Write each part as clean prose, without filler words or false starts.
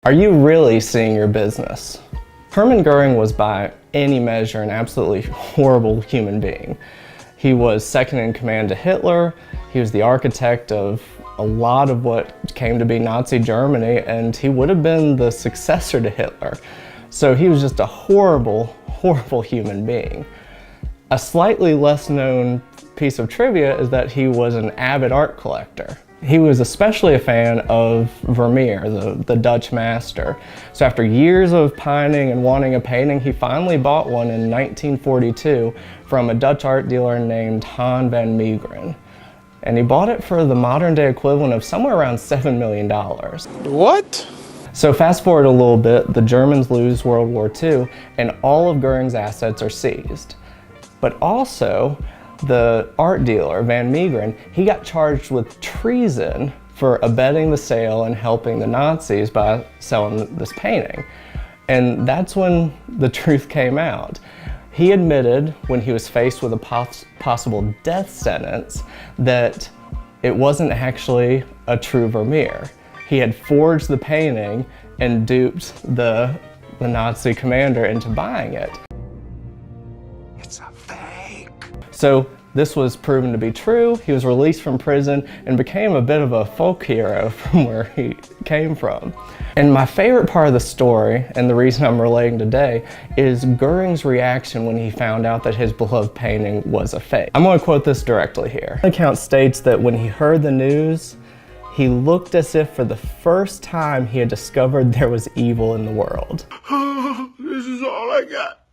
Are you really seeing your business? Hermann Göring was by any measure an absolutely horrible human being. He was second in command to Hitler. He was the architect of a lot of what came to be Nazi Germany, and he would have been the successor to Hitler. So he was just a horrible, horrible human being. A slightly less known piece of trivia is that he was an avid art collector. He was especially a fan of Vermeer, the Dutch master. So after years of pining and wanting a painting, he finally bought one in 1942 from a Dutch art dealer named Han van Meegren. And he bought it for the modern day equivalent of somewhere around $7 million. What? So fast forward a little bit, the Germans lose World War II and all of Göring's assets are seized. But also, the art dealer, Van Meegren, he got charged with treason for abetting the sale and helping the Nazis by selling this painting. And that's when the truth came out. He admitted, when he was faced with a possible death sentence, that it wasn't actually a true Vermeer. He had forged the painting and duped the Nazi commander into buying it. It's a fake. So this was proven to be true. He was released from prison and became a bit of a folk hero from where he came from. And my favorite part of the story, and the reason I'm relating today, is Göring's reaction when he found out that his beloved painting was a fake. I'm going to quote this directly here. The account states that when he heard the news, he looked as if for the first time he had discovered there was evil in the world. This is all I got.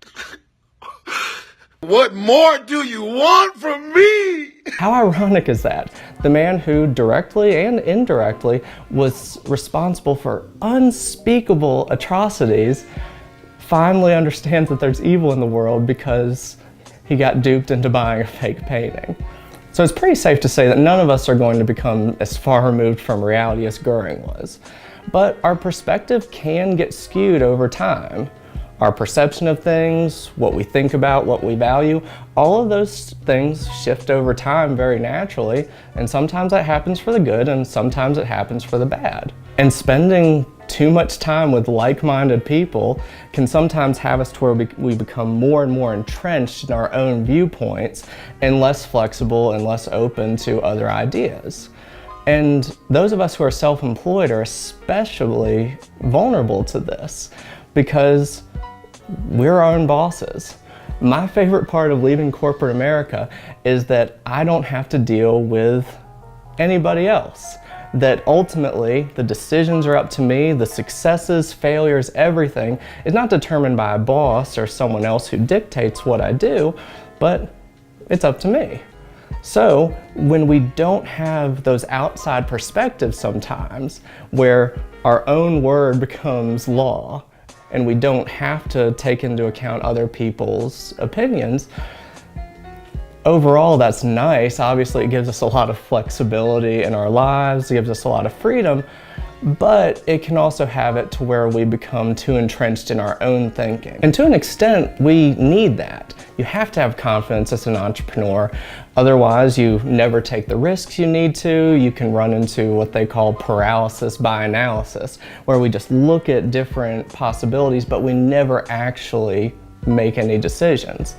What more do you want from me? How ironic is that? The man who directly and indirectly was responsible for unspeakable atrocities finally understands that there's evil in the world because he got duped into buying a fake painting. So it's pretty safe to say that none of us are going to become as far removed from reality as Göring was. But our perspective can get skewed over time. Our perception of things, what we think about, what we value, all of those things shift over time very naturally, and sometimes that happens for the good and sometimes it happens for the bad. And spending too much time with like-minded people can sometimes have us to where we become more and more entrenched in our own viewpoints and less flexible and less open to other ideas. And those of us who are self-employed are especially vulnerable to this because we're our own bosses. My favorite part of leaving corporate America is that I don't have to deal with anybody else. That ultimately the decisions are up to me, the successes, failures, everything is not determined by a boss or someone else who dictates what I do, but it's up to me. So when we don't have those outside perspectives sometimes, where our own word becomes law, and we don't have to take into account other people's opinions, overall that's nice. Obviously it gives us a lot of flexibility in our lives, it gives us a lot of freedom, but it can also have it to where we become too entrenched in our own thinking. And to an extent, we need that. You have to have confidence as an entrepreneur, otherwise you never take the risks you need to. You can run into what they call paralysis by analysis, where we just look at different possibilities, but we never actually make any decisions.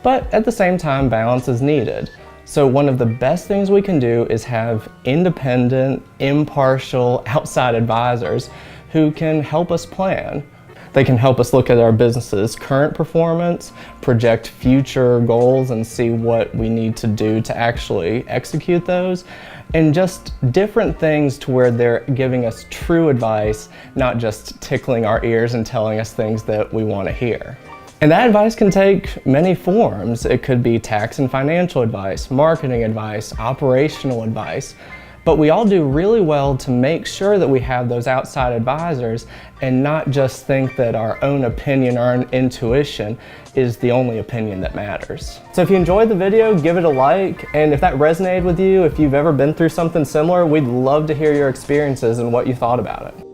But at the same time, balance is needed. So one of the best things we can do is have independent, impartial, outside advisors who can help us plan. They can help us look at our business's current performance, project future goals, and see what we need to do to actually execute those, and just different things to where they're giving us true advice, not just tickling our ears and telling us things that we want to hear. And that advice can take many forms. It could be tax and financial advice, marketing advice, operational advice, but we all do really well to make sure that we have those outside advisors and not just think that our own opinion, our own intuition is the only opinion that matters. So if you enjoyed the video, give it a like, and if that resonated with you, if you've ever been through something similar, we'd love to hear your experiences and what you thought about it.